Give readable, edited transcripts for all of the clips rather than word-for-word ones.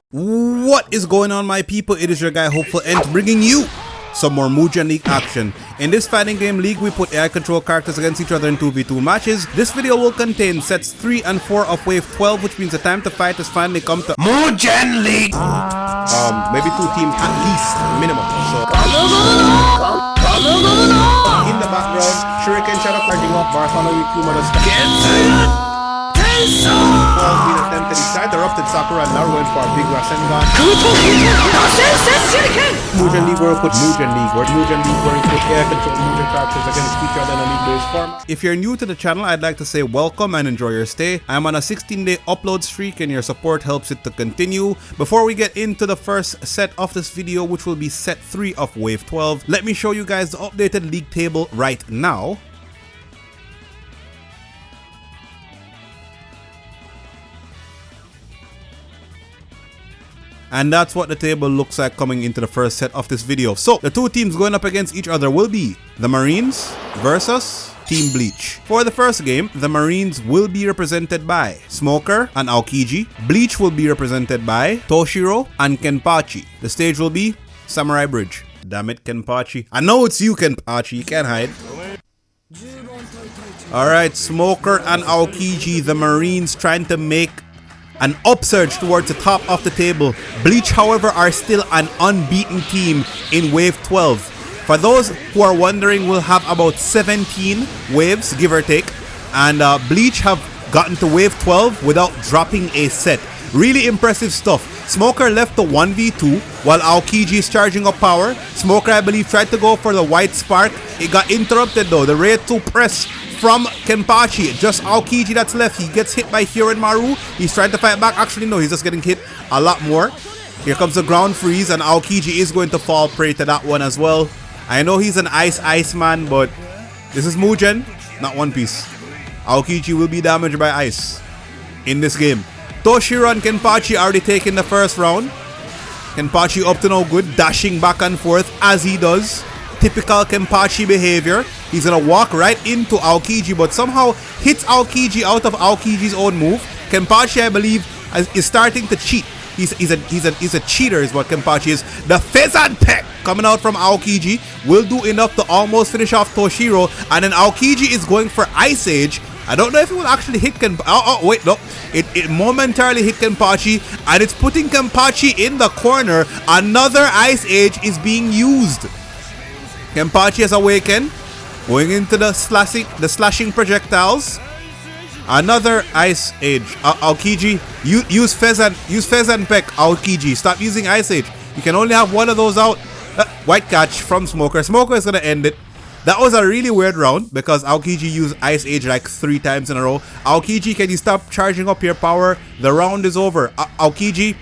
What is going on, my people? It is your guy Hopeful and bringing you some more Mugen League action. In this fighting game league, we put AI control characters against each other in 2v2 matches. This video will contain sets 3 and 4 of wave 12, which means the time to fight has finally come to Mugen League. Maybe 2 teams at least, minimum. So in the background, Shuriken Shadow charging up, Bartholomew Kuma the being attempted inside the erupted Sakura and now going for a big Rasengan. Mugen League where we put Mugen League, where we put air control Mugen characters against each other in a league-based format. If you're new to the channel, I'd like to say welcome and enjoy your stay. I'm on a 16-day upload streak and your support helps it to continue. Before we get into the first set of this video, which will be set 3 of wave 12, let me show you guys the updated league table right now. And that's what the table looks like coming into the first set of this video. So the 2 teams going up against each other will be the Marines versus Team Bleach. For the first game, the Marines will be represented by Smoker and Aokiji. Bleach will be represented by Toshiro and Kenpachi. The stage will be Samurai Bridge. Damn it, Kenpachi. I know it's you, Kenpachi. You can't hide. Alright, Smoker and Aokiji, the Marines trying to make an upsurge towards the top of the table. Bleach, however, are still an unbeaten team in wave 12. For those who are wondering, we'll have about 17 waves, give or take, and Bleach have gotten to wave 12 without dropping a set. Really impressive stuff. Smoker left the 1v2 while Aokiji is charging up power. Smoker, I believe, tried to go for the white spark. It got interrupted though. The raid 2 press from Kenpachi. Just Aokiji that's left. He gets hit by Hiren Maru. He's trying to fight back. Actually, no, he's just getting hit a lot more. Here comes the ground freeze, and Aokiji is going to fall prey to that one as well. I know he's an ice man, but this is Mugen, not One Piece. Aokiji will be damaged by ice in this game. Toshiro and Kenpachi already taken the first round. Kenpachi up to no good, dashing back and forth as he does. Typical Kenpachi behavior. He's gonna walk right into Aokiji, but somehow hits Aokiji out of Aokiji's own move. Kenpachi, I believe, is starting to cheat. He's a cheater is what Kenpachi is. The Pheasant Peck coming out from Aokiji will do enough to almost finish off Toshiro, and then Aokiji is going for Ice Age. I don't know if it will actually hit Kenpachi. Oh, wait, no. It momentarily hit Kenpachi, and it's putting Kenpachi in the corner. Another Ice Age is being used. Kenpachi has awakened, going into the slashing projectiles. Another Ice Age. Aokiji, use Pheasant Peck. Aokiji, stop using Ice Age. You can only have one of those out. White catch from Smoker. Smoker is gonna end it. That was a really weird round because Aokiji used Ice Age like 3 times in a row. Aokiji, can you stop charging up your power? The round is over. Aokiji.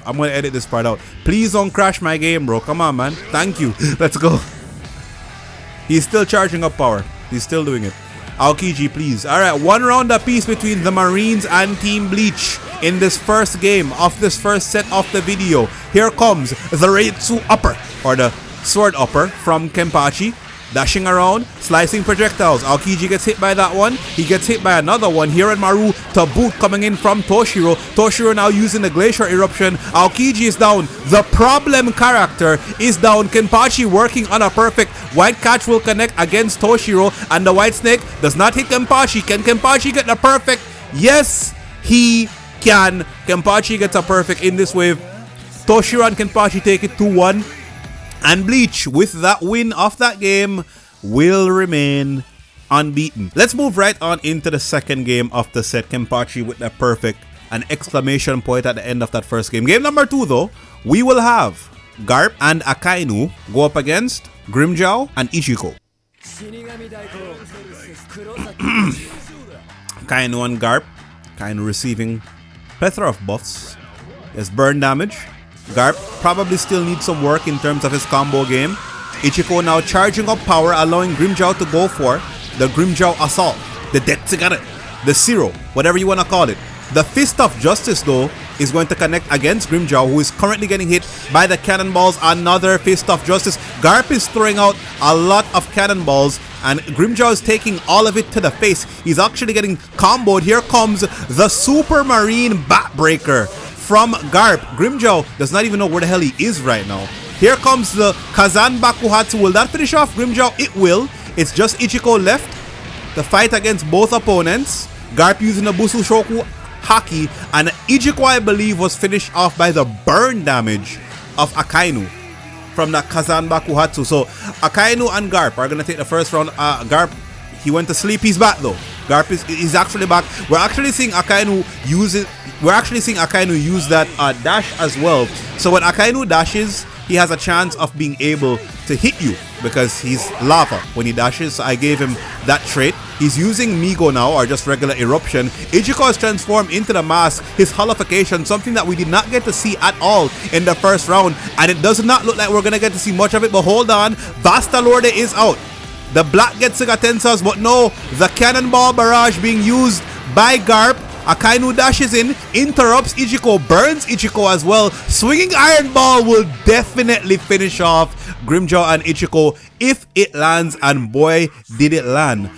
I'm gonna edit this part out. Please don't crash my game, bro. Come on, man. Thank you. Let's go. He's still charging up power. He's still doing it. Aokiji, please. Alright, 1 round apiece between the Marines and Team Bleach in this first game of this first set of the video. Here comes the Reitsu upper, or the sword upper from Kenpachi. Dashing around, slicing projectiles. Aokiji gets hit by that one. He gets hit by another one. Hiren Maru to boot coming in from Toshiro. Toshiro now using the Glacier Eruption. Aokiji is down. The problem character is down. Kenpachi working on a perfect. White catch will connect against Toshiro, and the White Snake does not hit Kenpachi. Can Kenpachi get the perfect? Yes, he can. Kenpachi gets a perfect in this wave. Toshiro and Kenpachi take it 2-1. And Bleach, with that win of that game, will remain unbeaten. Let's move right on into the second game of the set. Kenpachi with that perfect, an exclamation point at the end of that first game. Game number 2 though, we will have Garp and Akainu go up against Grimmjow and Ichiko. Akainu and Garp, Akainu receiving plethora of buffs. There's burn damage. Garp probably still needs some work in terms of his combo game. Ichiko now charging up power, allowing Grimmjow to go for the Grimmjow Assault, the Detsugare, the Zero, whatever you want to call it. The Fist of Justice though is going to connect against Grimmjow, who is currently getting hit by the cannonballs. Another Fist of Justice. Garp is throwing out a lot of cannonballs And Grimjaw is taking all of it to the face. He's actually getting comboed. Here comes the Super Marine Backbreaker from Garp. Grimjaw does not even know where the hell he is right now. Here comes the Kazan Bakuhatsu. Will that finish off Grimjaw? It will. It's just Ichiko left to fight against both opponents. Garp using the Busu Shoku Haki. And Ichiko, I believe, was finished off by the burn damage of Akainu from the Kazan Bakuhatsu. So Akainu and Garp are gonna take the first round. Garp, he went to sleep. He's back though. Garp is actually back. We're actually seeing Akainu use it. We're actually seeing Akainu use that dash as well. So when Akainu dashes, he has a chance of being able to hit you because he's lava when he dashes. So I gave him that trait. He's using Migo now, or just regular eruption. Ichiko is transformed into the mask, his holification, something that we did not get to see at all in the first round. And it does not look like we're going to get to see much of it, but hold on. Vasta Lorde is out. The Black Getsuga Tensas, but no, the Cannonball Barrage being used by Garp. Akainu dashes in, interrupts Ichiko, burns Ichiko as well. Swinging Iron Ball will definitely finish off Grimjaw and Ichiko if it lands, and boy, did it land.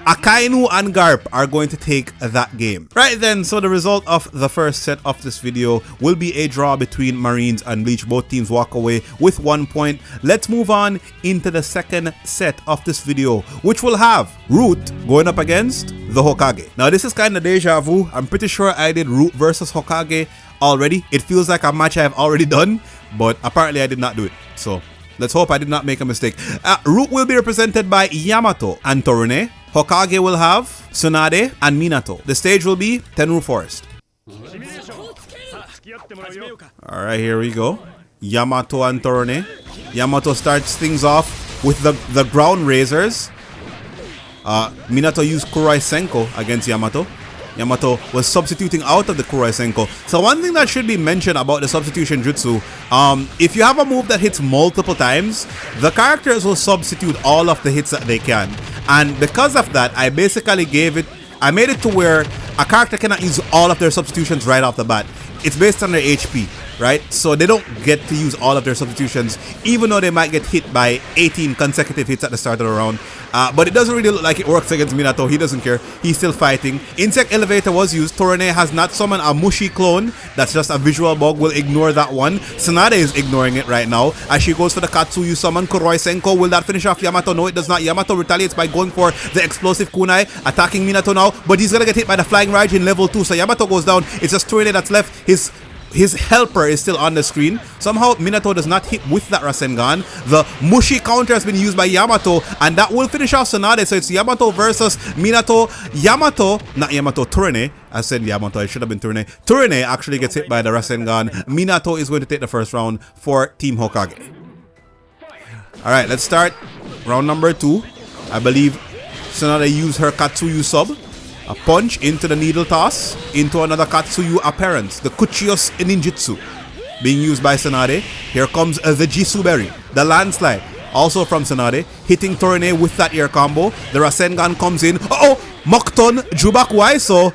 Akainu and Garp are going to take that game. Right then, so the result of the first set of this video will be a draw between Marines and Bleach. Both teams walk away with 1 point. Let's move on into the second set of this video, which will have Root going up against the Hokage. Now this is kind of deja vu. I'm pretty sure I did Root versus Hokage already. It feels like a match I have already done, but apparently I did not do it. So let's hope I did not make a mistake. Root will be represented by Yamato and Torune. Hokage will have Tsunade and Minato. The stage will be Tenru Forest. Alright, here we go. Yamato and Torune. Yamato starts things off with the ground razors. Minato used Kuroi Senko against Yamato. Yamato was substituting out of the Kuroi Senko. So one thing that should be mentioned about the substitution jutsu, if you have a move that hits multiple times, the characters will substitute all of the hits that they can. And because of that, I basically I made it to where a character cannot use all of their substitutions right off the bat. It's based on their HP, right? So they don't get to use all of their substitutions, even though they might get hit by 18 consecutive hits at the start of the round. But it doesn't really look like it works against Minato. He doesn't care. He's still fighting. Insect Elevator was used. Torune has not summoned a Mushi clone. That's just a visual bug. We'll ignore that one. Tsunade is ignoring it right now as she goes for the Katsuyu summon. Kuroi Senko. Will that finish off Yamato? No, it does not. Yamato retaliates by going for the explosive kunai, attacking Minato now, but he's gonna get hit by the Flying Rage in level 2. So Yamato goes down. It's just Torune that's left. His helper is still on the screen. Somehow Minato does not hit with that Rasengan. The Mushi counter has been used by Yamato, and that will finish off Tsunade. So it's Yamato versus Minato. Torune. I said Yamato, it should have been Torune. Torune actually gets hit by the Rasengan. Minato is going to take the first round for Team Hokage. Alright, let's start round number 2. I believe Tsunade used her Katsuyu sub. A punch into the needle toss, into another Katsuyu apparent, the Kuchios ninjutsu being used by Tsunade. Here comes the Jisuberi, the landslide, also from Tsunade, hitting Torune with that air combo. The Rasengan comes in. Mokton Jubakuai. So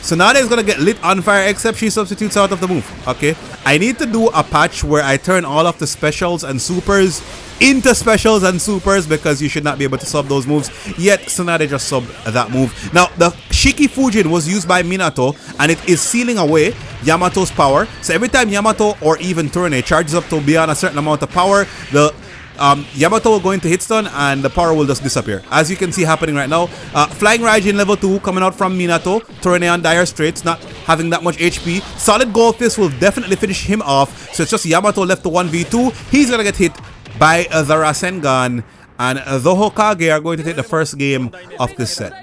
Tsunade is gonna get lit on fire, except she substitutes out of the move. Okay, I need to do a patch where I turn all of the specials and supers into specials and supers, because you should not be able to sub those moves. Yet Tsunade just subbed that move. Now the Shiki Fujin was used by Minato, and it is sealing away Yamato's power. So every time Yamato or even Torune charges up to beyond a certain amount of power, the Yamato will go into hit stun and the power will just disappear, as you can see happening right now. Flying Rage in level 2 coming out from Minato. Torune on dire straits, not having that much HP. Solid Gold Fist will definitely finish him off. So it's just Yamato left to 1v2. He's gonna get hit by the Rasengan, and the Hokage are going to take the first game of this set.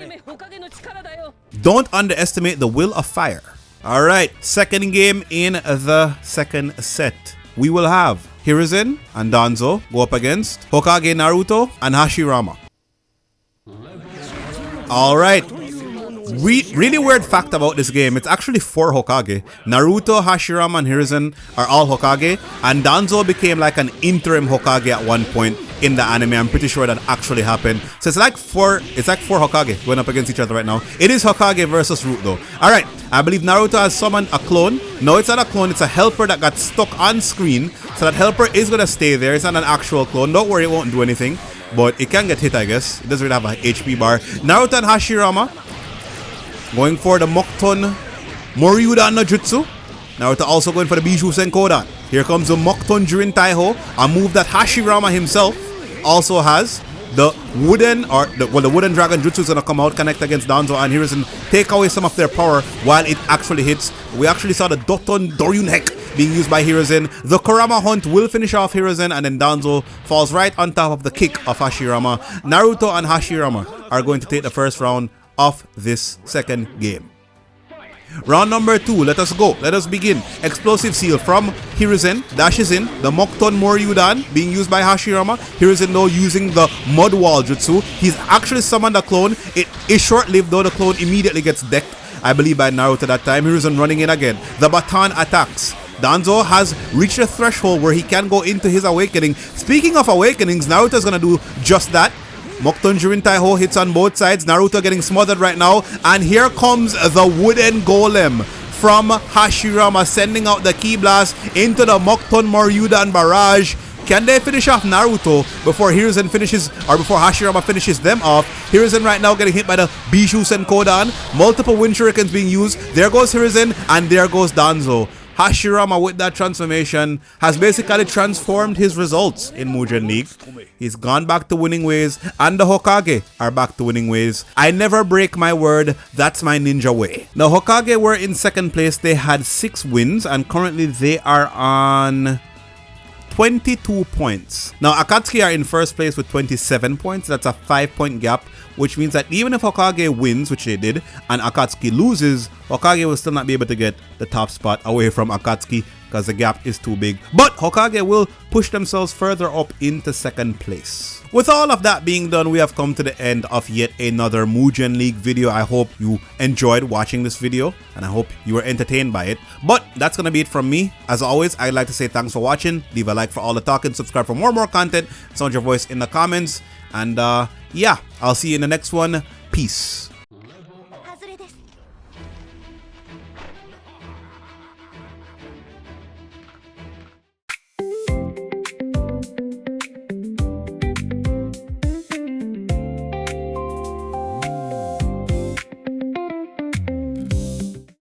Don't underestimate the will of fire. Alright, second game in the second set. We will have Hiruzen and Danzo go up against Hokage Naruto and Hashirama. Alright, really weird fact about this game, it's actually 4 Hokage. Naruto, Hashirama, and Hiruzen are all Hokage, and Danzo became like an interim Hokage at one point in the anime. I'm pretty sure that actually happened. So it's like four Hokage going up against each other right now. It is Hokage versus Root though. Alright, I believe Naruto has summoned a clone. No, it's not a clone, it's a helper that got stuck on screen. So that helper is gonna stay there. It's not an actual clone. Don't worry, it won't do anything. but it can get hit, I guess. It doesn't really have a HP bar. Naruto and Hashirama going for the Mokuton Moryudan no Jutsu. Naruto also going for the Bijou Senkodan. Here comes the Mokuton Jurin Taiho, a move that Hashirama himself also has. The wooden the wooden dragon jutsu is gonna come out, connect against Danzo and Hiruzen, take away some of their power while it actually hits. We actually saw the Doton Doryun Heck being used by Hiruzen. The Kurama Hunt will finish off Hiruzen, and then Danzo falls right on top of the kick of Hashirama. Naruto and Hashirama are going to take the first round of this second game. Round number 2, let us go. Let us begin. Explosive Seal from Hiruzen dashes in. The Mokuton Moryudan being used by Hashirama. Hiruzen though using the Mud Wall Jutsu. He's actually summoned a clone. It is short-lived though. The clone immediately gets decked, I believe, by Naruto that time. Hiruzen running in again. The baton attacks. Danzo has reached a threshold where he can go into his awakening. Speaking of awakenings, Naruto's gonna do just that. Mokuton Jurin Taiho hits on both sides. Naruto getting smothered right now. And here comes the wooden golem from Hashirama, sending out the Ki Blast into the Mokuton Moryudan barrage. Can they finish off Naruto before Hiruzen finishes, or before Hashirama finishes them off? Hiruzen right now getting hit by the Bijou Senkodan. Multiple Wind Shurikens being used. There goes Hiruzen, and there goes Danzo. Hashirama with that transformation has basically transformed his results in Mugen League. He's gone back to winning ways, and the Hokage are back to winning ways. I never break my word, that's my ninja way. The Hokage were in second place. They had 6 wins, and currently they are on 22 points. Now Akatsuki are in first place with 27 points. That's a 5-point gap, which means that even if Hokage wins, which they did, and Akatsuki loses, Hokage will still not be able to get the top spot away from Akatsuki because the gap is too big. But Hokage will push themselves further up into second place. With all of that being done, we have come to the end of yet another Mugen League video. I hope you enjoyed watching this video, and I hope you were entertained by it. But that's gonna be it from me. As always, I'd like to say thanks for watching. Leave a like for all the talking, subscribe for more content, sound your voice in the comments, and yeah, I'll see you in the next one. Peace.